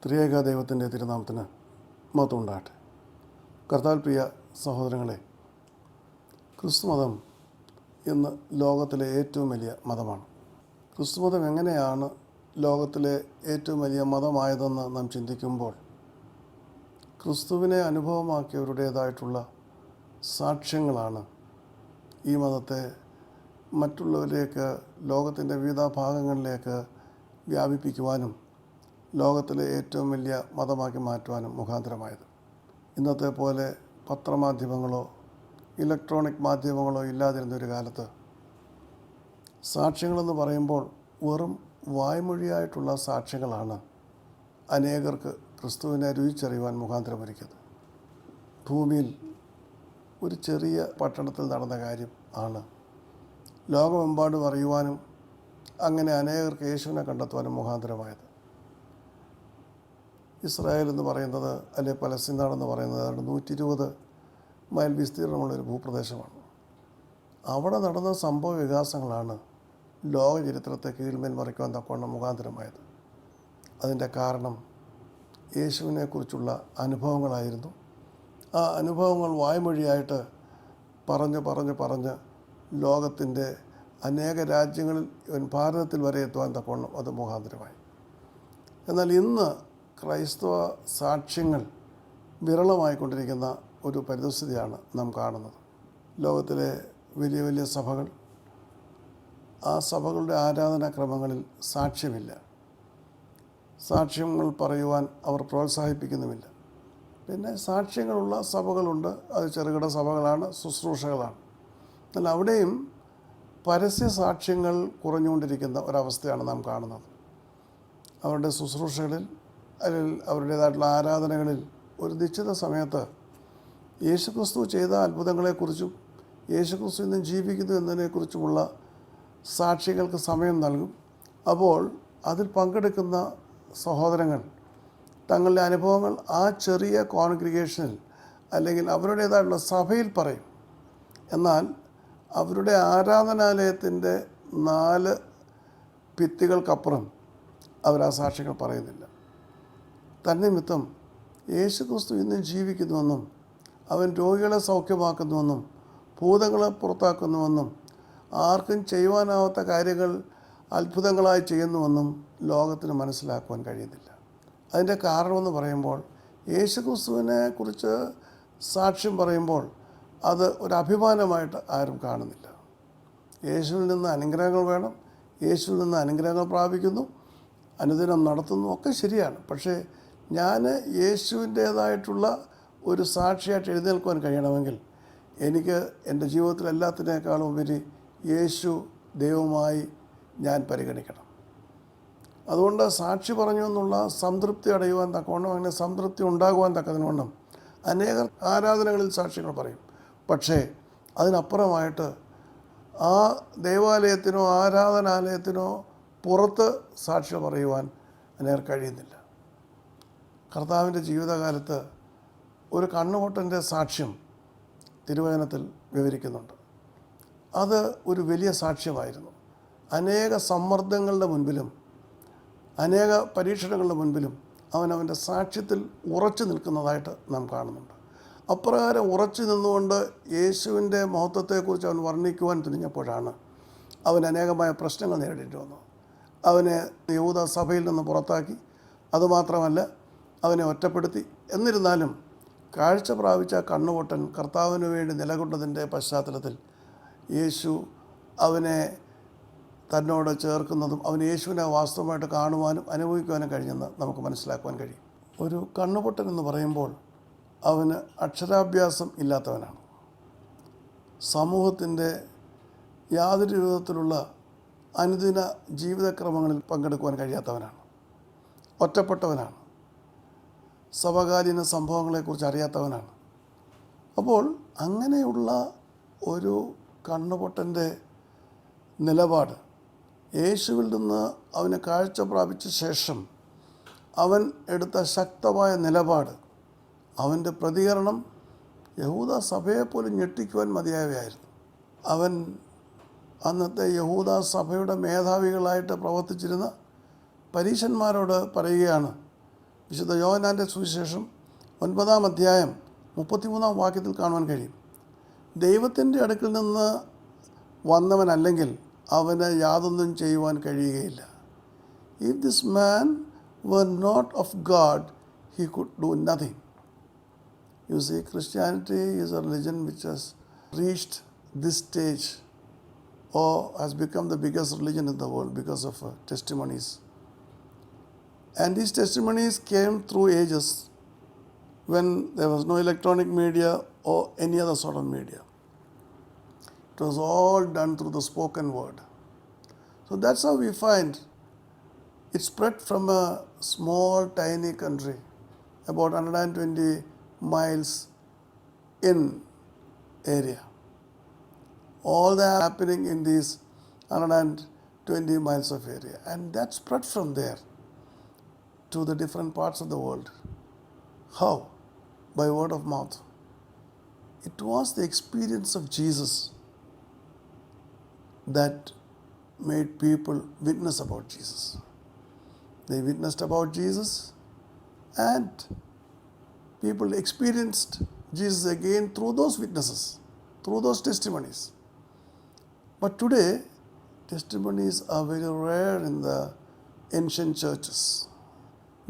ത്രിയേക ദൈവത്തിൻ്റെ തിരുനാമത്തിന് മഹത്വം ഉണ്ടാകട്ടെ. കർത്താവിൽ പ്രിയ സഹോദരങ്ങളെ, ക്രിസ്തുമതം ഇന്ന് ലോകത്തിലെ ഏറ്റവും വലിയ മതമാണ്. ക്രിസ്തുമതം എങ്ങനെയാണ് ലോകത്തിലെ ഏറ്റവും വലിയ മതമായതെന്ന് നാം ചിന്തിക്കുമ്പോൾ, ക്രിസ്തുവിനെ അനുഭവമാക്കിയവരുടേതായിട്ടുള്ള സാക്ഷ്യങ്ങളാണ് ഈ മതത്തെ മറ്റുള്ളവരിലേക്ക്, ലോകത്തിൻ്റെ വിവിധ ഭാഗങ്ങളിലേക്ക് വ്യാപിപ്പിക്കുവാനും ലോകത്തിലെ ഏറ്റവും വലിയ മതമാക്കി മാറ്റുവാനും മുഖാന്തരമായത്. ഇന്നത്തെ പോലെ പത്രമാധ്യമങ്ങളോ ഇലക്ട്രോണിക് മാധ്യമങ്ങളോ ഇല്ലാതിരുന്നൊരു കാലത്ത് സാക്ഷ്യങ്ങളെന്ന് പറയുമ്പോൾ വെറും വായ്മൊഴിയായിട്ടുള്ള സാക്ഷ്യങ്ങളാണ് അനേകർക്ക് ക്രിസ്തുവിനെ രുചിച്ചറിയുവാൻ മുഖാന്തരമൊരുക്കിയത്. ഭൂമിയിൽ ഒരു ചെറിയ പട്ടണത്തിൽ നടന്ന കാര്യം ആണ് ലോകമെമ്പാടും അറിയുവാനും അങ്ങനെ അനേകർക്ക് യേശുവിനെ കണ്ടെത്തുവാനും മുഖാന്തരമായത്. ഇസ്രായേൽ എന്ന് പറയുന്നത്, അല്ലെങ്കിൽ പലസ്തീൻ നാടെന്ന് പറയുന്നത് 120 മൈൽ വിസ്തീർണമുള്ളൊരു ഭൂപ്രദേശമാണ്. അവിടെ നടന്ന സംഭവ വികാസങ്ങളാണ് ലോക ചരിത്രത്തെ കീഴ്മേൽ മറിക്കുവാൻ തക്കവണ്ണം മുഖാന്തരമായത്. അതിൻ്റെ കാരണം യേശുവിനെക്കുറിച്ചുള്ള അനുഭവങ്ങളായിരുന്നു. ആ അനുഭവങ്ങൾ വായ്മൊഴിയായിട്ട് പറഞ്ഞ് ലോകത്തിൻ്റെ അനേക രാജ്യങ്ങളിൽ, ഭാരതത്തിൽ വരെ എത്തുവാൻ തക്കവണ്ണം അത് മുഖാന്തരമായി. എന്നാൽ ഇന്ന് ക്രൈസ്തവ സാക്ഷ്യങ്ങൾ വിരളമായിക്കൊണ്ടിരിക്കുന്ന ഒരു പരിതസ്ഥിതിയാണ് നാം കാണുന്നത്. ലോകത്തിലെ വലിയ വലിയ സഭകൾ, ആ സഭകളുടെ ആരാധനാക്രമങ്ങളിൽ സാക്ഷ്യമില്ല. സാക്ഷ്യങ്ങൾ പറയുവാൻ അവർ പ്രോത്സാഹിപ്പിക്കുന്നുമില്ല. പിന്നെ സാക്ഷ്യങ്ങളുള്ള സഭകളുണ്ട്, അത് ചെറുകിട സഭകളാണ്, ശുശ്രൂഷകളാണ്. എന്നാൽ അവിടെയും പരസ്യ സാക്ഷ്യങ്ങൾ കുറഞ്ഞുകൊണ്ടിരിക്കുന്ന ഒരവസ്ഥയാണ് നാം കാണുന്നത്. അവരുടെ ശുശ്രൂഷകളിൽ, അല്ലെങ്കിൽ അവരുടേതായിട്ടുള്ള ആരാധനകളിൽ ഒരു നിശ്ചിത സമയത്ത് യേശുക്രിസ്തു ചെയ്ത അത്ഭുതങ്ങളെക്കുറിച്ചും യേശുക്രിസ്തു ഇന്നും ജീവിക്കുന്നു എന്നതിനെക്കുറിച്ചുമുള്ള സാക്ഷികൾക്ക് സമയം നൽകും. അപ്പോൾ അതിൽ പങ്കെടുക്കുന്ന സഹോദരങ്ങൾ തങ്ങളുടെ അനുഭവങ്ങൾ ആ ചെറിയ കോൺഗ്രിഗേഷനിൽ അല്ലെങ്കിൽ അവരുടേതായിട്ടുള്ള സഭയിൽ പറയും. എന്നാൽ അവരുടെ ആരാധനാലയത്തിൻ്റെ 4 ഭിത്തികൾക്കപ്പുറം അവർ ആ സാക്ഷികൾ പറയുന്നില്ല. തന്നിമിത്തം യേശുക്രിസ്തു ഇന്നും ജീവിക്കുന്നുവെന്നും അവൻ രോഗികളെ സൗഖ്യമാക്കുന്നുവെന്നും ഭൂതങ്ങളെ പുറത്താക്കുന്നുവെന്നും ആർക്കും ചെയ്യുവാനാവാത്ത കാര്യങ്ങൾ അത്ഭുതങ്ങളായി ചെയ്യുന്നുവെന്നും ലോകത്തിന് മനസ്സിലാക്കുവാൻ കഴിയുന്നില്ല. അതിൻ്റെ കാരണമെന്ന് പറയുമ്പോൾ, യേശുക്രിസ്തുവിനെ കുറിച്ച് സാക്ഷ്യം പറയുമ്പോൾ അത് ഒരു അഭിമാനമായിട്ട് ആരും കാണുന്നില്ല. യേശുവിൽ നിന്ന് അനുഗ്രഹങ്ങൾ വേണം, യേശുവിൽ നിന്ന് അനുഗ്രഹങ്ങൾ പ്രാപിക്കുന്നു, അനുദിനം നടത്തുന്നു, ഒക്കെ ശരിയാണ്. പക്ഷേ ഞാൻ യേശുവിൻ്റേതായിട്ടുള്ള ഒരു സാക്ഷിയായിട്ട് എഴുന്നേൽക്കുവാൻ കഴിയണമെങ്കിൽ എനിക്ക് എൻ്റെ ജീവിതത്തിൽ എല്ലാത്തിനേക്കാളും ഉപരി യേശു ദൈവമായി ഞാൻ പരിഗണിക്കണം. അതുകൊണ്ട് സാക്ഷി പറഞ്ഞു എന്നുള്ള സംതൃപ്തി അടയുവാൻ തക്കവണ്ണം, അങ്ങനെ സംതൃപ്തി ഉണ്ടാകുവാൻ തക്കതിനോണം അനേകർ ആരാധനകളിൽ സാക്ഷികൾ പറയും. പക്ഷേ അതിനപ്പുറമായിട്ട് ആ ദേവാലയത്തിനോ ആരാധനാലയത്തിനോ പുറത്ത് സാക്ഷ്യം പറയുവാൻ അനേകർ കഴിയുന്നില്ല. കർത്താവിൻ്റെ ജീവിതകാലത്ത് ഒരു കണ്ണുപൊട്ടൻ്റെ സാക്ഷ്യം തിരുവചനത്തിൽ വിവരിക്കുന്നുണ്ട്. അത് ഒരു വലിയ സാക്ഷ്യമായിരുന്നു. അനേക സമ്മർദ്ദങ്ങളുടെ മുൻപിലും അനേക പരീക്ഷണങ്ങളുടെ മുൻപിലും അവൻ്റെ സാക്ഷ്യത്തിൽ ഉറച്ചു നിൽക്കുന്നതായിട്ട് നാം കാണുന്നുണ്ട്. അപ്രകാരം ഉറച്ചു നിന്നുകൊണ്ട് യേശുവിൻ്റെ മഹത്വത്തെക്കുറിച്ച് അവൻ വർണ്ണിക്കുവാൻ തുനിഞ്ഞപ്പോഴാണ് അവൻ അനേകമായ പ്രശ്നങ്ങൾ നേരിടേണ്ടി വന്നു. അവനെ യഹൂദ സഭയിൽ നിന്ന് പുറത്താക്കി, അതുമാത്രമല്ല അവനെ ഒറ്റപ്പെടുത്തി. എന്നിരുന്നാലും കാഴ്ച പ്രാപിച്ച കണ്ണുപൊട്ടൻ കർത്താവിന് വേണ്ടി നിലകൊണ്ടതിൻ്റെ പശ്ചാത്തലത്തിൽ യേശു അവനെ തന്നോട് ചേർക്കുന്നതും അവന് യേശുവിനെ വാസ്തവമായിട്ട് കാണുവാനും അനുഭവിക്കുവാനും കഴിഞ്ഞെന്ന് നമുക്ക് മനസ്സിലാക്കുവാൻ കഴിയും. ഒരു കണ്ണുപൊട്ടൻ എന്ന് പറയുമ്പോൾ അവന് അക്ഷരാഭ്യാസം ഇല്ലാത്തവനാണ്. സമൂഹത്തിൻ്റെ യാതൊരു വിധത്തിലുള്ള അനുദിന ജീവിതക്രമങ്ങളിൽ പങ്കെടുക്കുവാൻ കഴിയാത്തവനാണ്. ഒറ്റപ്പെട്ടവനാണ്. സമകാലീന സംഭവങ്ങളെക്കുറിച്ച് അറിയാത്തവനാണ്. അപ്പോൾ അങ്ങനെയുള്ള ഒരു കണ്ണുപൊട്ടൻ്റെ നിലപാട്, യേശുവിൽ നിന്ന് അവന് കാഴ്ച പ്രാപിച്ച ശേഷം അവൻ എടുത്ത ശക്തമായ നിലപാട്, അവൻ്റെ പ്രതികരണം യഹൂദ സഭയെപ്പോലും ഞെട്ടിക്കുവാൻ മതിയായവയായിരുന്നു. അവൻ അന്നത്തെ യഹൂദ സഭയുടെ മേധാവികളായിട്ട് പ്രവർത്തിച്ചിരുന്ന പരീശന്മാരോട് പറയുകയാണ്, വിശുദ്ധ യോഹന്നാൻ്റെ സുവിശേഷം 9-ാം അധ്യായം 33-ാം വാക്യത്തിൽ കാണുവാൻ കഴിയും. ദൈവത്തിൻ്റെ അടുക്കൽ നിന്ന് വന്നവനല്ലെങ്കിൽ അവന് യാതൊന്നും ചെയ്യുവാൻ കഴിയുകയില്ല. If this man were not of God, he could do nothing. You see, Christianity is a religion which has reached this stage or has become the biggest religion in the world because of testimonies. And these testimonies came through ages when there was no electronic media or any other sort of media. It was all done through the spoken word. So that's how we find it spread from a small, tiny country, about 120 miles in area. All that happening in these 120 miles of area. And that spread from there to the different parts of the world. How? By word of mouth. It was the experience of Jesus that made people witness about Jesus. They witnessed about Jesus and people experienced Jesus again through those witnesses, through those testimonies. But today, testimonies are very rare in the ancient churches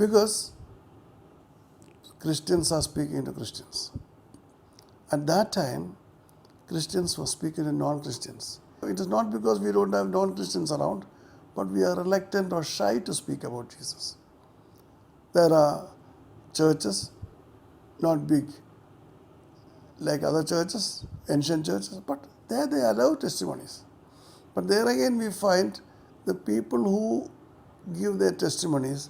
because Christians are speaking to Christians. At that time, Christians were speaking to non-Christians. It is not because we don't have non-Christians around, but we are reluctant or shy to speak about Jesus. There are churches, not big like other churches, ancient churches, but there they allow testimonies. But there again we find the people who give their testimonies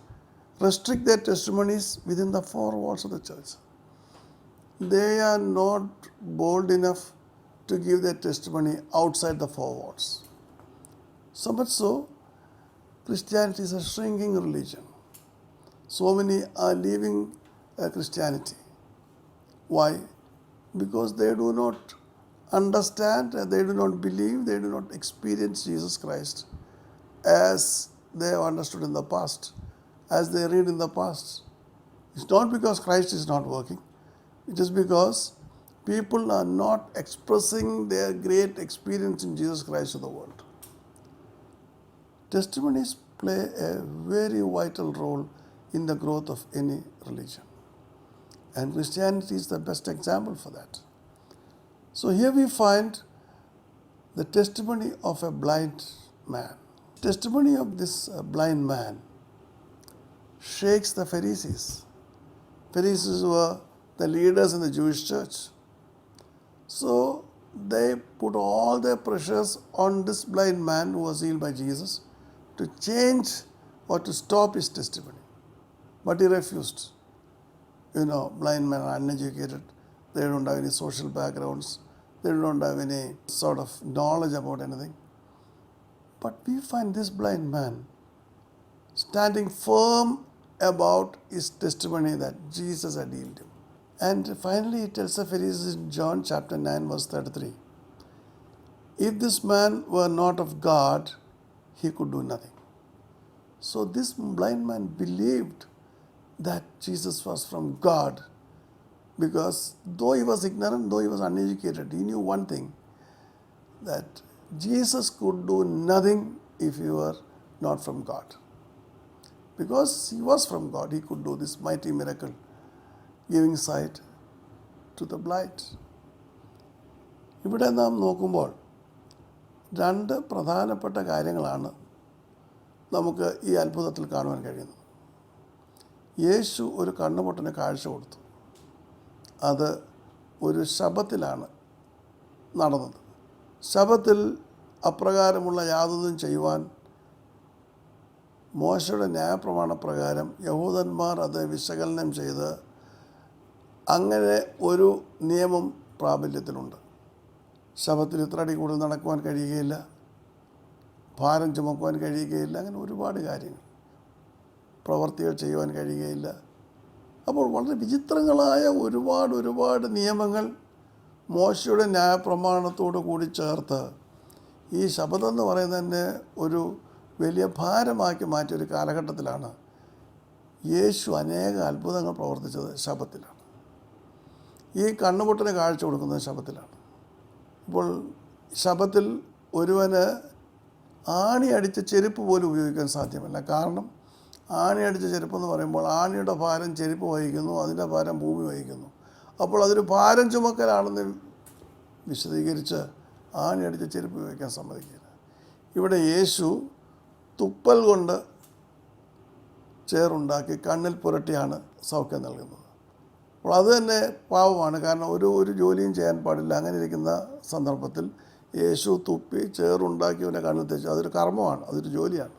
restrict their testimonies within the four walls of the church. They are not bold enough to give their testimony outside the four walls. So much so, Christianity is a shrinking religion. So many are leaving Christianity. Why? Because they do not understand, they do not believe, they do not experience Jesus Christ as they have understood in the past, as they read in the past. It's not because Christ is not working. It is because people are not expressing their great experience in Jesus Christ to the world. Testimonies play a very vital role in the growth of any religion. And Christianity is the best example for that. So here we find the testimony of a blind man. Testimony of this blind man shakes the Pharisees. Pharisees were the leaders in the Jewish church. So they put all their pressures on this blind man who was healed by Jesus to change or to stop his testimony. But he refused. Blind men are uneducated. They don't have any social backgrounds. They don't have any sort of knowledge about anything. But we find this blind man standing firm about his testimony that Jesus had healed him. And finally he tells the Pharisees in John chapter 9 verse 33, if this man were not of God, he could do nothing. So this blind man believed that Jesus was from God because though he was ignorant, though he was uneducated, he knew one thing, that Jesus could do nothing if he were not from God. Because he was from God, he could do this mighty miracle, giving sight to the blind. ഇവിടെ നാം നോക്കുമ്പോൾ രണ്ട് പ്രധാനപ്പെട്ട കാര്യങ്ങളാണ് നമുക്ക് ഈ അത്ഭുതത്തിൽ കാണുവാൻ കഴിയുന്നത്. യേശു ഒരു കണ്ണുപൊട്ടന് കാഴ്ച കൊടുത്തു. അത് ഒരു ശബ്ബത്തിലാണ് നടന്നത്. ശബ്ബത്തിൽ അപ്രകാരമുള്ള യാതൊന്നും ചെയ്യുവാൻ മോശയുടെ ന്യായപ്രമാണപ്രകാരം യഹൂദന്മാർ അത് വിശകലനം ചെയ്ത് അങ്ങനെ ഒരു നിയമം പ്രാബല്യത്തിലുണ്ട്. ശബ്ബത്തിൽ ഇത്ര അടി കൂടുതൽ നടക്കുവാൻ കഴിയുകയില്ല, ഭാരം ചുമക്കുവാൻ കഴിയുകയില്ല, അങ്ങനെ ഒരുപാട് കാര്യങ്ങൾ, പ്രവർത്തികൾ ചെയ്യുവാൻ കഴിയുകയില്ല. അപ്പോൾ വളരെ വിചിത്രങ്ങളായ ഒരുപാട് നിയമങ്ങൾ മോശയുടെ ന്യായപ്രമാണത്തോടു കൂടി ചേർത്ത് ഈ ശബ്ദം എന്ന് പറയുന്നത് തന്നെ ഒരു വലിയ ഭാരമാക്കി മാറ്റിയൊരു കാലഘട്ടത്തിലാണ് യേശു അനേക അത്ഭുതങ്ങൾ പ്രവർത്തിച്ചത് ശബത്തിലാണ്. ഈ കണ്ണുപൊട്ടന് കാഴ്ച കൊടുക്കുന്നത് ശബത്തിലാണ്. ഇപ്പോൾ ശബത്തിൽ ഒരുവന് ആണി അടിച്ച ചെരുപ്പ് പോലും ഉപയോഗിക്കാൻ സാധ്യമല്ല. കാരണം ആണി അടിച്ച ചെരുപ്പെന്ന് പറയുമ്പോൾ ആണിയുടെ ഭാരം ചെരുപ്പ് വഹിക്കുന്നു, അതിൻ്റെ ഭാരം ഭൂമി വഹിക്കുന്നു. അപ്പോൾ അതൊരു ഭാരം ചുമക്കലാണെന്ന് വിശദീകരിച്ച് ആണി അടിച്ച ചെരുപ്പ് ഉപയോഗിക്കാൻ സമ്മതിക്കില്ല. ഇവിടെ യേശു തുപ്പൽ കൊണ്ട് ചേറുണ്ടാക്കി കണ്ണിൽ പുരട്ടിയാണ് സൗഖ്യം നൽകുന്നത്. അപ്പോൾ അത് തന്നെ പാവമാണ്. കാരണം ഒരു ജോലിയും ചെയ്യാൻ പാടില്ല. അങ്ങനെ ഇരിക്കുന്ന സന്ദർഭത്തിൽ യേശു തുപ്പി ചേറുണ്ടാക്കി അവൻ്റെ കണ്ണിൽ തേച്ചു. അതൊരു കർമ്മമാണ്, അതൊരു ജോലിയാണ്.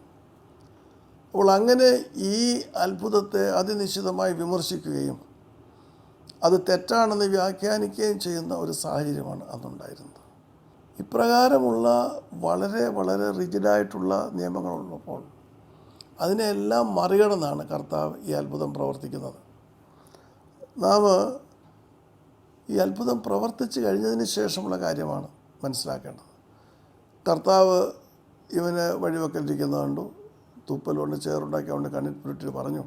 അപ്പോൾ അങ്ങനെ ഈ അത്ഭുതത്തെ അതിനിശ്ചിതമായി വിമർശിക്കുകയും അത് തെറ്റാണെന്ന് വ്യാഖ്യാനിക്കുകയും ചെയ്യുന്ന ഒരു സാഹചര്യമാണ് അന്നുണ്ടായിരുന്നത്. ഇപ്രകാരമുള്ള വളരെ വളരെ റിജിഡായിട്ടുള്ള നിയമങ്ങളുള്ളപ്പോൾ അതിനെല്ലാം മറികടന്നാണ് കർത്താവ് ഈ അത്ഭുതം പ്രവർത്തിക്കുന്നത്. നാം ഈ അത്ഭുതം പ്രവർത്തിച്ച് കഴിഞ്ഞതിന് ശേഷമുള്ള കാര്യമാണ് മനസ്സിലാക്കേണ്ടത്. കർത്താവ് ഇവന് വഴിവെക്കലിരിക്കുന്നത് കണ്ടു, തുപ്പലുകൊണ്ട് ചേറുണ്ടാക്കി അവൻ്റെ കണ്ണിൽ പുരട്ടി പറഞ്ഞു,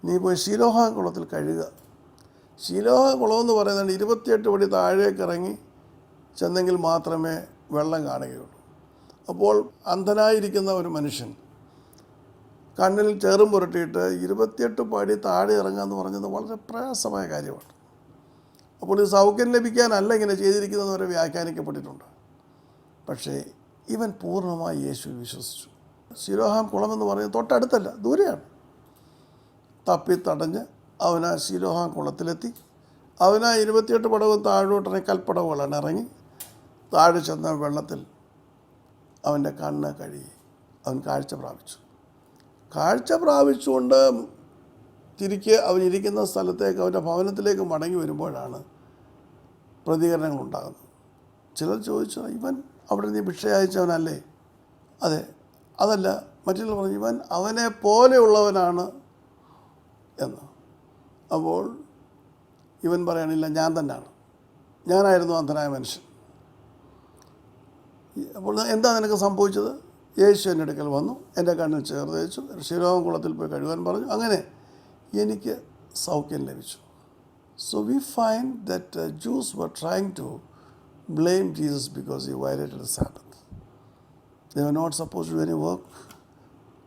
നീ പോയി ശിലോഹാം കുളത്തിൽ കഴുകുക. ശിലോഹാം കുളമെന്ന് പറയുന്നത് 28 പടി താഴേക്ക് ഇറങ്ങി ചെന്നെങ്കിൽ മാത്രമേ വെള്ളം കാണുകയുള്ളൂ. അപ്പോൾ അന്ധനായിരിക്കുന്ന ഒരു മനുഷ്യൻ കണ്ണിൽ ചേറും പുരട്ടിയിട്ട് 28 പടി താഴെ ഇറങ്ങുക എന്ന് പറഞ്ഞത് വളരെ പ്രയാസമായ കാര്യമാണ്. അപ്പോൾ ഇത് സൗഖ്യം ലഭിക്കാനല്ല ഇങ്ങനെ ചെയ്തിരിക്കുന്നത് വരെ വ്യാഖ്യാനിക്കപ്പെട്ടിട്ടുണ്ട്. പക്ഷേ ഇവൻ പൂർണ്ണമായി യേശുവിൽ വിശ്വസിച്ചു. ശിലോഹാം കുളമെന്ന് പറയുന്നത് തൊട്ടടുത്തല്ല, ദൂരെയാണ്. തപ്പിത്തടഞ്ഞ് അവൻ ആ ശിലോഹാം കുളത്തിലെത്തി. അവൻ ആ 28 പടവും താഴോട്ടിറങ്ങി കൽപ്പടവുകളാണ് ഇറങ്ങി താഴെ ചെന്ന വെള്ളത്തിൽ അവൻ്റെ കണ്ണ് കഴുകി അവൻ കാഴ്ച പ്രാപിച്ചു. കാഴ്ച പ്രാപിച്ചുകൊണ്ട് തിരികെ അവനിരിക്കുന്ന സ്ഥലത്തേക്ക്, അവൻ്റെ ഭവനത്തിലേക്ക് മടങ്ങി വരുമ്പോഴാണ് പ്രതികരണങ്ങൾ ഉണ്ടാകുന്നത്. ചിലർ ചോദിച്ചു, ഇവൻ അവിടെ നീ ഭിക്ഷ അയച്ചവനല്ലേ? അതെ. അതല്ല, മറ്റുള്ള പറഞ്ഞു, ഇവൻ അവനെ പോലെയുള്ളവനാണ് എന്ന്. അപ്പോൾ ഇവൻ പറയണില്ല, ഞാൻ തന്നെയാണ്, ഞാനായിരുന്നു അന്ധനായ മനുഷ്യൻ. അപ്പോൾ എന്താ നിനക്ക് സംഭവിച്ചത്? യേശു എൻ്റെ അടുക്കൽ വന്നു, എൻ്റെ കണ്ണിൽ ചേർ തേച്ചു, ശിലോഹാം കുളത്തിൽ പോയി കഴുകാൻ പറഞ്ഞു, അങ്ങനെ എനിക്ക് സൗഖ്യം ലഭിച്ചു. So we find that Jews were trying to blame Jesus because he violated the Sabbath. They were not supposed to do any work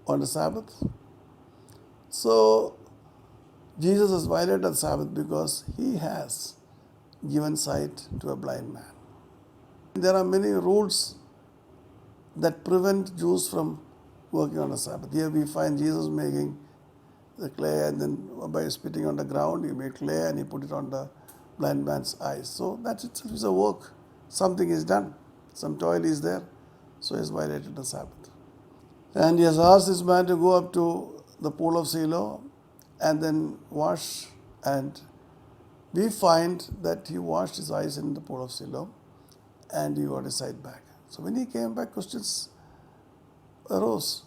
on the Sabbath. So Jesus has violated the Sabbath because he has given sight to a blind man. There are many rules that prevent Jews from working on the Sabbath. Here we find Jesus making the clay, and then by spitting on the ground he made clay and he put it on the blind man's eyes. So that itself is a work. Something is done. Some toil is there. So he has violated the Sabbath. And he has asked this man to go up to the pool of Siloam and then wash, and we find that he washed his eyes in the pool of Siloam and he got his sight back. So when he came back, questions arose.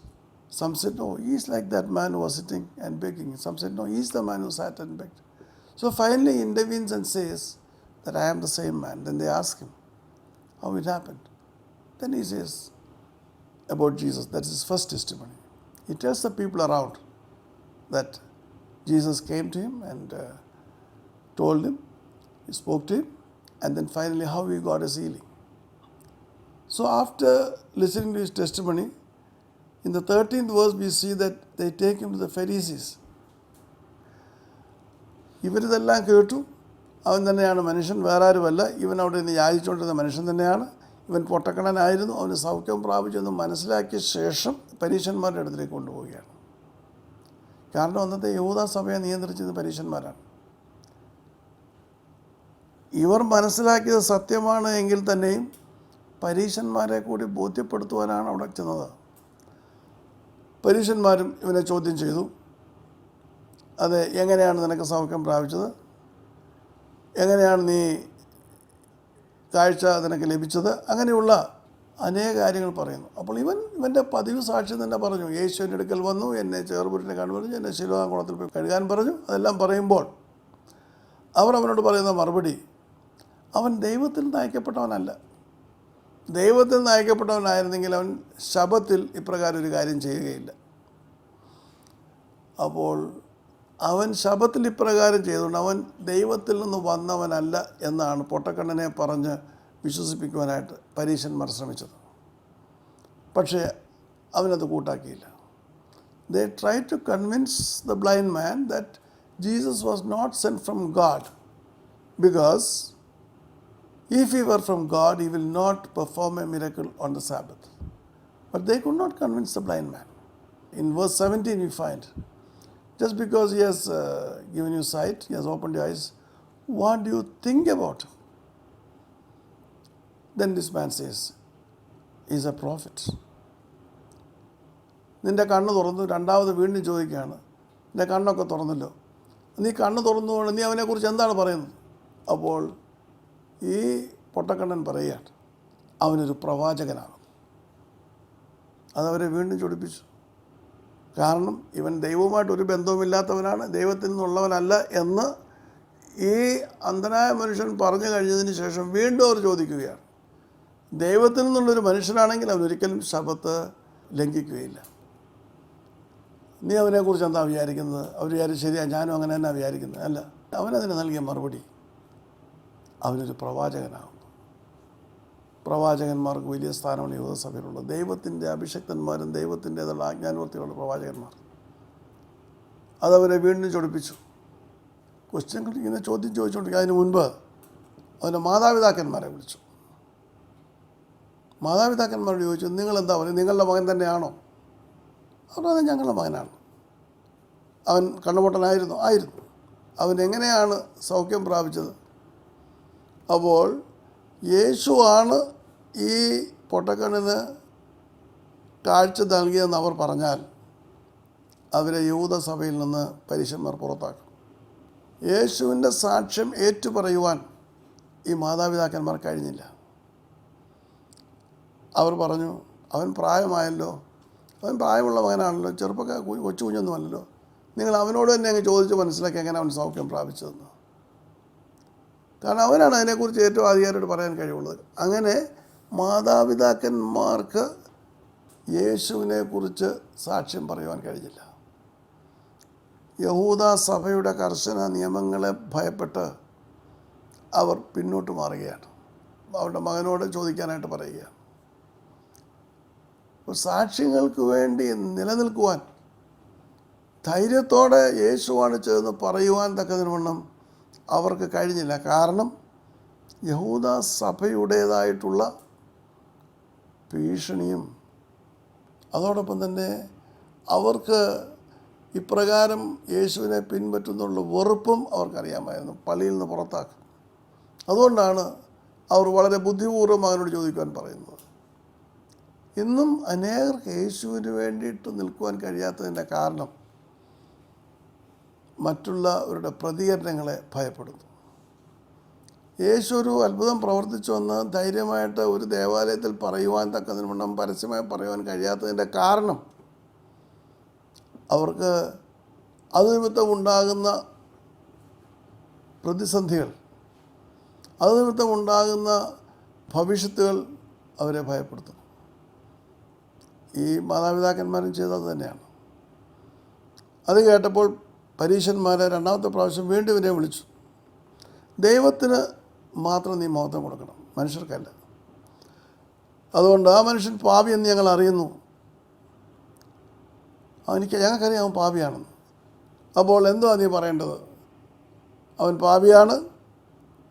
Some said, no, he's like that man who was sitting and begging. Some said, no, he's the man who sat and begged. So finally he intervenes and says that I am the same man. Then they ask him how it happened. Then he says about Jesus, that's his first testimony. He tells the people around that Jesus came to him and told him, he spoke to him, and then finally how he got his healing. So after listening to his testimony, in the 13th verse we see that they take him to the Pharisees. ഇവരിതെല്ലാം കേട്ടു. അവൻ തന്നെയാണ് മനുഷ്യൻ, വേറെ ആരുമല്ല. ഇവൻ അവിടെ നിന്ന് യാചിച്ചുകൊണ്ടിരുന്ന മനുഷ്യൻ തന്നെയാണ്. ഇവൻ പൊട്ടക്കണനായിരുന്നു, അവന് സൗഖ്യം പ്രാപിച്ചെന്ന് മനസ്സിലാക്കിയ ശേഷം പരീശന്മാരുടെ അടുത്തേക്ക് കൊണ്ടുപോവുകയാണ്. കാരണം അന്നത്തെ യഹൂദ സഭയെ നിയന്ത്രിച്ചത് പരീശന്മാരാണ്. ഇവർ മനസ്സിലാക്കിയത് സത്യമാണ് എങ്കിൽ തന്നെയും പരീശന്മാരെ കൂടി ബോധ്യപ്പെടുത്തുവാനാണ് അവിടെ ചെന്നത്. പരീശന്മാരും ഇവനെ ചോദ്യം ചെയ്തു. അതെ, എങ്ങനെയാണ് നിനക്ക് സൗഖ്യം പ്രാപിച്ചത്? എങ്ങനെയാണ് നീ കാഴ്ച നിനക്ക് ലഭിച്ചത്? അങ്ങനെയുള്ള അനേക കാര്യങ്ങൾ പറയുന്നു. അപ്പോൾ ഇവൻ്റെ പതിവ് സാക്ഷ്യം തന്നെ പറഞ്ഞു. യേശുവിൻ്റെ അടുക്കൽ വന്നു, എന്നെ ചേർപുരട്ടിനെ കാണു പറഞ്ഞു, എന്നെ ശിലോഹാം കുളത്തിൽ പോയി കഴുകാൻ പറഞ്ഞു. അതെല്ലാം പറയുമ്പോൾ അവർ അവനോട് പറയുന്ന മറുപടി, അവൻ ദൈവത്തിൽ നിന്ന് അയക്കപ്പെട്ടവനല്ല. ദൈവത്തിൽ നിന്ന് അയക്കപ്പെട്ടവനായിരുന്നെങ്കിൽ അവൻ ശബത്തിൽ ഇപ്രകാരം ഒരു കാര്യം ചെയ്യുകയില്ല. അപ്പോൾ അവൻ ശബത്തിൽ ഇപ്രകാരം ചെയ്തുകൊണ്ട് അവൻ ദൈവത്തിൽ നിന്ന് വന്നവനല്ല എന്നാണ് പൊട്ടക്കണ്ണനെ പറഞ്ഞ് വിശ്വസിപ്പിക്കുവാനായിട്ട് പരീശന്മാർ ശ്രമിച്ചത്. പക്ഷേ അവനത് കൂട്ടാക്കിയില്ല. They tried to convince the blind man that Jesus was not sent from God, because if he were from God, he will not perform a miracle on the Sabbath. But they could not convince the blind man. In verse 17 we find, just because he has given you sight, he has opened your eyes, what do you think about him? Then this man says, he is a prophet. നിൻ്റെ കണ്ണ് തുറന്നു, രണ്ടാമത് വീണ്ടും ചോദിക്കുകയാണ്, നിൻ്റെ കണ്ണൊക്കെ തുറന്നല്ലോ, നീ കണ്ണ് തുറന്നുകൊണ്ട് നീ അവനെക്കുറിച്ച് എന്താണ് പറയുന്നത്? അപ്പോൾ ഈ പൊട്ടക്കണ്ണൻ പറയുകയാണ്, അവനൊരു പ്രവാചകനാണ്. അതവരെ വീണ്ടും ചൊടിപ്പിച്ചു. കാരണം ഇവൻ ദൈവവുമായിട്ടൊരു ബന്ധവുമില്ലാത്തവനാണ്, ദൈവത്തിൽ നിന്നുള്ളവനല്ല എന്ന് ഈ അന്ധനായ മനുഷ്യൻ പറഞ്ഞു കഴിഞ്ഞതിന് ശേഷം വീണ്ടും അവർ ചോദിക്കുകയാണ്. ദൈവത്തിൽ നിന്നുള്ളൊരു മനുഷ്യനാണെങ്കിൽ അവനൊരിക്കലും ശബത്ത് ലംഘിക്കുകയില്ല. നീ അവനെക്കുറിച്ച് എന്താ വിചാരിക്കുന്നത്? അവർ വിചാരിച്ചു ശരിയാ, ഞാനും അങ്ങനെ തന്നെ വിചാരിക്കുന്നത്. അല്ല, അവനതിന് നൽകിയ മറുപടി, അവനൊരു പ്രവാചകനാകുന്നു. പ്രവാചകന്മാർക്ക് വലിയ സ്ഥാനമാണ് യുവസഭയിലുള്ളത്. ദൈവത്തിൻ്റെ അഭിഷക്തന്മാരും ദൈവത്തിൻ്റേതുള്ള ആജ്ഞാനുവർത്തികളുള്ള പ്രവാചകന്മാർ. അതവരെ വീണ്ടും ചൊടിപ്പിച്ചു. ക്വസ്റ്റ്യൻ ഇങ്ങനെ ചോദ്യം ചോദിച്ചുകൊണ്ടിരിക്കുക. അതിന് മുൻപ് അവൻ്റെ മാതാപിതാക്കന്മാരെ വിളിച്ചു. മാതാപിതാക്കന്മാരോട് ചോദിച്ചു, നിങ്ങളെന്താ പറയുക, നിങ്ങളുടെ മകൻ തന്നെയാണോ? അവർ അത് ഞങ്ങളുടെ മകനാണ്. അവൻ കണ്ണുപൊട്ടനായിരുന്നു. അവൻ എങ്ങനെയാണ് സൗഖ്യം പ്രാപിച്ചത്? അപ്പോൾ യേശുവാണ് ഈ പൊട്ടക്കണ്ണിന് കാഴ്ച നൽകിയതെന്ന് അവർ പറഞ്ഞാൽ അവരെ യഹൂദസഭയിൽ നിന്ന് പരീശന്മാർ പുറത്താക്കും. യേശുവിൻ്റെ സാക്ഷ്യം ഏറ്റുപറയുവാൻ ഈ മാതാപിതാക്കന്മാർ കഴിഞ്ഞില്ല. അവർ പറഞ്ഞു, അവൻ പ്രായമായല്ലോ, അവൻ പ്രായമുള്ള മകനാണല്ലോ, കൊച്ചു കുഞ്ഞൊന്നുമല്ലല്ലോ, നിങ്ങൾ അവനോട് തന്നെ അങ്ങ് ചോദിച്ച് മനസ്സിലാക്കി എങ്ങനെ അവൻ സൗഖ്യം പ്രാപിച്ചതെന്ന്. കാരണം അവനാണ് അതിനെക്കുറിച്ച് ഏറ്റവും അധികാരിയോട് പറയാൻ കഴിവുള്ളത്. അങ്ങനെ മാതാപിതാക്കന്മാർക്ക് യേശുവിനെക്കുറിച്ച് സാക്ഷ്യം പറയുവാൻ കഴിഞ്ഞില്ല. യഹൂദ സഭയുടെ കർശന നിയമങ്ങളെ ഭയപ്പെട്ട് അവർ പിന്നോട്ട് മാറുകയാണ്. അവരുടെ മകനോട് ചോദിക്കാനായിട്ട് പറയുകയാണ്. സാക്ഷ്യങ്ങൾക്ക് വേണ്ടി നിലനിൽക്കുവാൻ ധൈര്യത്തോടെ യേശുവാണ് ചെയ്തെന്ന് പറയുവാൻ തക്കതിനുവണ്ണം അവർക്ക് കഴിഞ്ഞില്ല. കാരണം യഹൂദ സഭയുടേതായിട്ടുള്ള ഭീഷണിയും അതോടൊപ്പം തന്നെ അവർക്ക് ഇപ്രകാരം യേശുവിനെ പിൻപറ്റുന്നുള്ള വെറുപ്പും അവർക്കറിയാമായിരുന്നു. പള്ളിയിൽ നിന്ന് പുറത്താക്കും. അതുകൊണ്ടാണ് അവർ വളരെ ബുദ്ധിപൂർവ്വം അവനോട് ചോദിക്കുവാൻ പറയുന്നത്. ഇന്നും അനേകർക്ക് യേശുവിന് വേണ്ടിയിട്ട് നിൽക്കുവാൻ കഴിയാത്തതിൻ്റെ കാരണം മറ്റുള്ളവരുടെ പ്രതികരണങ്ങളെ ഭയപ്പെടുന്നു. യേശു ഒരു അത്ഭുതം പ്രവർത്തിച്ചുവെന്ന് ധൈര്യമായിട്ട് ഒരു ദേവാലയത്തിൽ പറയുവാൻ തക്കതിനുവണ്ണം പരസ്യമായി പറയുവാൻ കഴിയാത്തതിൻ്റെ കാരണം അവർക്ക് അത് നിമിത്തം ഉണ്ടാകുന്ന പ്രതിസന്ധികൾ, അത് നിമിത്തം ഉണ്ടാകുന്ന ഭവിഷ്യത്തുകൾ അവരെ ഭയപ്പെടുത്തുന്നു. ഈ മാതാപിതാക്കന്മാരും ചെയ്തത് തന്നെയാണ്. അത് കേട്ടപ്പോൾ പരീശന്മാരെ രണ്ടാമത്തെ പ്രാവശ്യം വീണ്ടും ഇവരെ വിളിച്ചു. ദൈവത്തിന് മാത്രം നീ മഹത്വം കൊടുക്കണം, മനുഷ്യർക്കല്ല. അതുകൊണ്ട് ആ മനുഷ്യൻ പാപിയെന്ന് ഞങ്ങൾ അറിയുന്നു. ഞങ്ങൾക്കറിയാം അവൻ പാപിയാണെന്ന്. അപ്പോൾ എന്തുവാ നീ പറയേണ്ടത്? അവൻ പാപിയാണ്,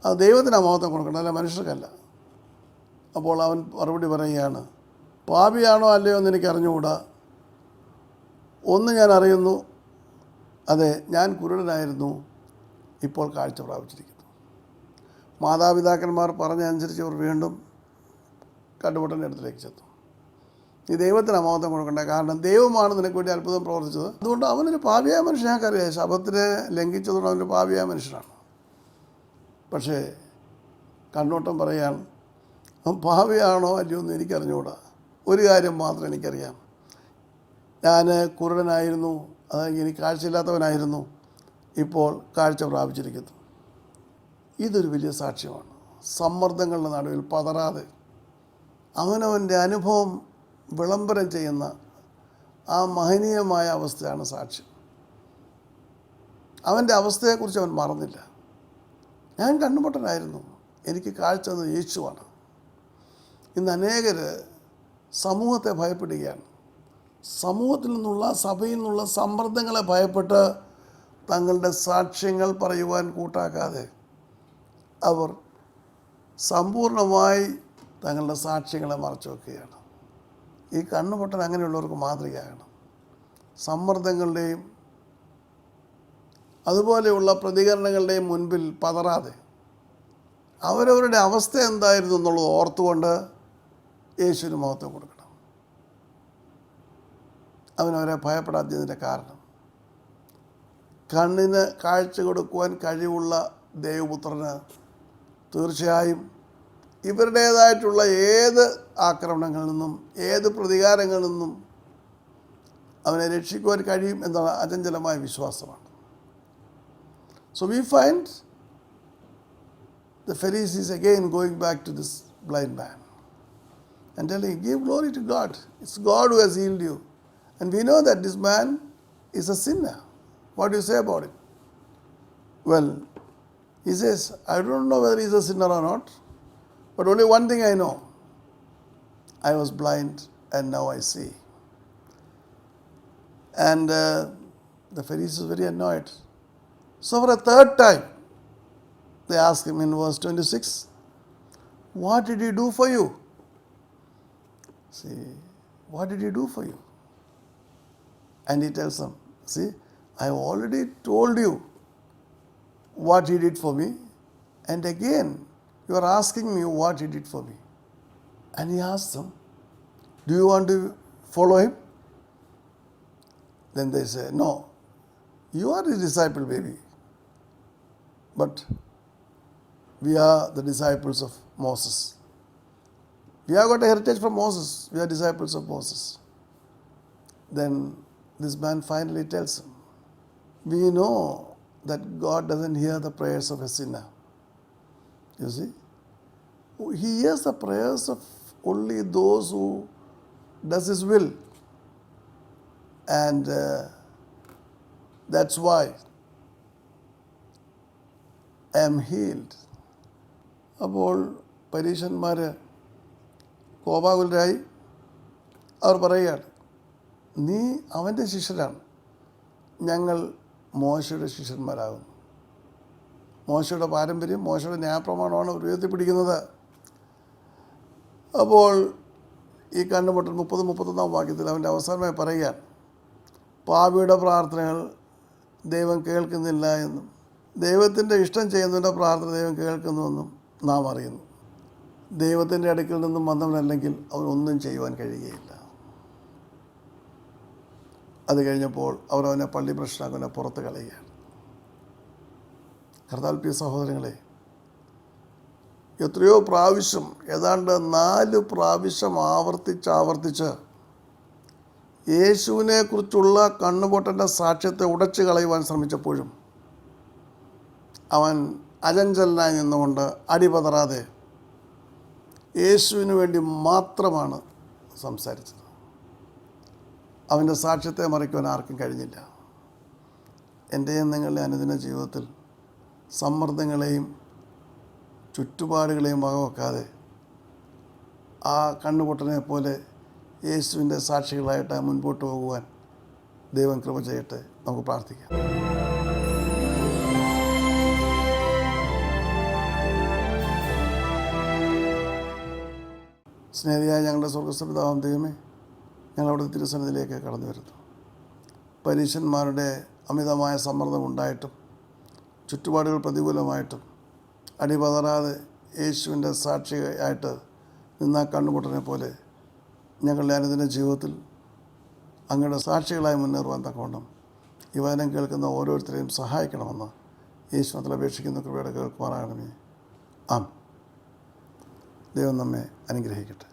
അത് ദൈവത്തിനാണ് മഹത്വം കൊടുക്കണം, അല്ല മനുഷ്യർക്കല്ല. അപ്പോൾ അവൻ മറുപടി പറയുകയാണ്, പാപിയാണോ അല്ലയോ എന്ന് എനിക്ക് അറിഞ്ഞുകൂടാ. ഒന്ന് ഞാൻ അറിയുന്നു, അതെ, ഞാൻ കുരുടനായിരുന്നു, ഇപ്പോൾ കാഴ്ച പ്രാപിച്ചിരിക്കുന്നു. മാതാപിതാക്കന്മാർ പറഞ്ഞനുസരിച്ച് അവർ വീണ്ടും കണ്ടുപൊട്ടൻ്റെ അടുത്തിലേക്ക് ചെന്നു. നീ ദൈവത്തിന് മഹത്വം കൊടുക്കണ്ടേ, കാരണം ദൈവമാണ് നിനക്ക് വേണ്ടി അത്ഭുതം പ്രവർത്തിച്ചത്. അതുകൊണ്ട് അവനൊരു പാപിയായ മനുഷ്യൻ, ഞങ്ങൾക്കറിയാം, ശബത്തിനെ ലംഘിച്ചതുകൊണ്ട് അവനൊരു പാപിയായ മനുഷ്യനാണ്. പക്ഷേ കണ്ണോട്ടം പറയുകയാണ്, അവൻ പാപിയാണോ അല്ലയോ എന്ന് എനിക്കറിഞ്ഞുകൂടാ. ഒരു കാര്യം മാത്രം എനിക്കറിയാം, ഞാൻ കുരുടനായിരുന്നു, അതായത് എനിക്ക് കാഴ്ചയില്ലാത്തവനായിരുന്നു, ഇപ്പോൾ കാഴ്ച പ്രാപിച്ചിരിക്കുന്നു. ഇതൊരു വലിയ സാക്ഷ്യമാണ്. സമ്മർദ്ദങ്ങളുടെ നടുവിൽ പതറാതെ അവനവൻ്റെ അനുഭവം വിളംബരം ചെയ്യുന്ന ആ മഹനീയമായ അവസ്ഥയാണ് സാക്ഷ്യം. അവൻ്റെ അവസ്ഥയെക്കുറിച്ച് അവൻ മറന്നില്ല. ഞാൻ കണ്ണുപൊട്ടനായിരുന്നു, എനിക്ക് കാഴ്ച തന്നത് യേശുവാണ്. ഇന്ന് അനേകർ സമൂഹത്തെ ഭയപ്പെടുകയാണ്. സമൂഹത്തിൽ നിന്നുള്ള, സഭയിൽ നിന്നുള്ള സമ്മർദ്ദങ്ങളെ ഭയപ്പെട്ട് തങ്ങളുടെ സാക്ഷ്യങ്ങൾ പറയുവാൻ കൂട്ടാക്കാതെ അവർ സമ്പൂർണമായി തങ്ങളുടെ സാക്ഷ്യങ്ങളെ മറച്ചു വയ്ക്കുകയാണ്. ഈ കണ്ണുപൊട്ടൻ അങ്ങനെയുള്ളവർക്ക് മാതൃകയാകണം. സമ്മർദ്ദങ്ങളുടെയും അതുപോലെയുള്ള പ്രതികരണങ്ങളുടെയും മുൻപിൽ പതറാതെ അവരവരുടെ അവസ്ഥ എന്തായിരുന്നു എന്നുള്ളത് ഓർത്തുകൊണ്ട് യേശുവിന് മഹത്വം കൊടുക്കണം. അവനവരെ ഭയപ്പെടാത്തതിൻ്റെ കാരണം കണ്ണിന് കാഴ്ച കൊടുക്കുവാൻ കഴിവുള്ള ദൈവപുത്രന് തീർച്ചയായും ഇവരുടേതായിട്ടുള്ള ഏത് ആക്രമണങ്ങളിൽ നിന്നും ഏത് പ്രതികാരങ്ങളിൽ നിന്നും അവനെ രക്ഷിക്കുവാൻ കഴിയും എന്നുള്ള അചഞ്ചലമായ വിശ്വാസമാണ്. So we find the Pharisees again going back to this blind man and telling, give glory to God. It's God who has healed you. And we know that this man is a sinner. What do you say about it? Well, he says, I don't know whether he's a sinner or not, but only one thing I know. I was blind and now I see. And the Pharisees were very annoyed. So for a third time, they ask him in verse 26, what did he do for you? See, what did he do for you? And he tells them, see, I have already told you what he did for me, and again you are asking me what he did for me. And he asks them, do you want to follow him? Then they say, no, you are his disciple, baby. But we are the disciples of Moses. We have got a heritage from Moses. We are disciples of Moses. Then this man finally tells him, we know that God doesn't hear the prayers of a sinner. You see? He hears the prayers of only those who does his will. And that's why I am healed. അപ്പോൾ പരീശന്മാർ കോപാകുലരായി അവർ പറയുകയാണ്, നീ അവൻ്റെ ശിഷ്യരാണ്, ഞങ്ങൾ മോശയുടെ ശിഷ്യന്മാരാകുന്നു. മോശയുടെ പാരമ്പര്യം, മോശയുടെ ന്യായപ്രമാണമാണ് അവർ ഉയർത്തിപ്പിടിക്കുന്നത്. അപ്പോൾ ഈ കണ്ണുപൊട്ടൻ 30-31 വാക്യത്തിൽ അവൻ്റെ അവസാനമായി പറയുകയാണ്, പാപിയുടെ പ്രാർത്ഥനകൾ ദൈവം കേൾക്കുന്നില്ല എന്നും ദൈവത്തിൻ്റെ ഇഷ്ടം ചെയ്യുന്നതിൻ്റെ പ്രാർത്ഥന ദൈവം കേൾക്കുന്നുവെന്നും നാം അറിയുന്നു. ദൈവത്തിൻ്റെ അടുക്കൽ നിന്നും വന്നവനല്ലെങ്കിൽ അവനൊന്നും ചെയ്യുവാൻ കഴിയുകയില്ല. അത് കഴിഞ്ഞപ്പോൾ അവർ അവനെ പള്ളി പ്രശ്നമാക്കി പുറത്ത് കളയുകയാണ്. കർത്താവിൽ സഹോദരങ്ങളെ, എത്രയോ പ്രാവശ്യം, ഏതാണ്ട് 4 പ്രാവശ്യം ആവർത്തിച്ച് യേശുവിനെക്കുറിച്ചുള്ള കണ്ണുപൊട്ടൻ്റെ സാക്ഷ്യത്തെ ഉടച്ചു കളയുവാൻ ശ്രമിച്ചപ്പോഴും അവൻ അചഞ്ചലനായി നിന്നുകൊണ്ട് അടിപതറാതെ യേശുവിന് വേണ്ടി മാത്രമാണ് സംസാരിച്ചത്. അവൻ്റെ സാക്ഷ്യത്തെ മറിക്കുവാൻ ആർക്കും കഴിഞ്ഞില്ല. എൻ്റെയും നിങ്ങളുടെ അനുദിന ജീവിതത്തിൽ സമ്മർദ്ദങ്ങളെയും ചുറ്റുപാടുകളെയും വകവെക്കാതെ ആ കണ്ണുപൊട്ടനെ പോലെ യേശുവിൻ്റെ സാക്ഷികളായിട്ട് മുൻപോട്ട് പോകുവാൻ ദൈവം കൃപ ചെയ്യട്ടെ. നമുക്ക് പ്രാർത്ഥിക്കാം. സ്നേഹിയായ ഞങ്ങളുടെ സ്വർഗ്ഗസ്ഥപിതാവാം ദൈവമേ, ഞങ്ങളവിടുത്തെ തിരുസന്നിധിയിലേക്ക് കടന്നു വരുന്നു. പരീശന്മാരുടെ അമിതമായ സമ്മർദ്ദമുണ്ടായിട്ടും ചുറ്റുപാടുകൾ പ്രതികൂലമായിട്ടും അടിപതറാതെ യേശുവിൻ്റെ സാക്ഷിയായിട്ട് നിന്ന കണ്ണുപൊട്ടനെ പോലെ ഞങ്ങളുടെ അനുദിന ജീവിതത്തിൽ അങ്ങയുടെ സാക്ഷികളായി മുന്നേറുവാൻ തക്കവണ്ണം ഈ വചനം കേൾക്കുന്ന ഓരോരുത്തരെയും സഹായിക്കണമെന്ന് യേശുവിൽ അപേക്ഷിക്കുന്ന കൃപയുടെ കേൾക്കുമാറാകണമേ. ആമേൻ. ദൈവം നമ്മെ അനുഗ്രഹിക്കട്ടെ.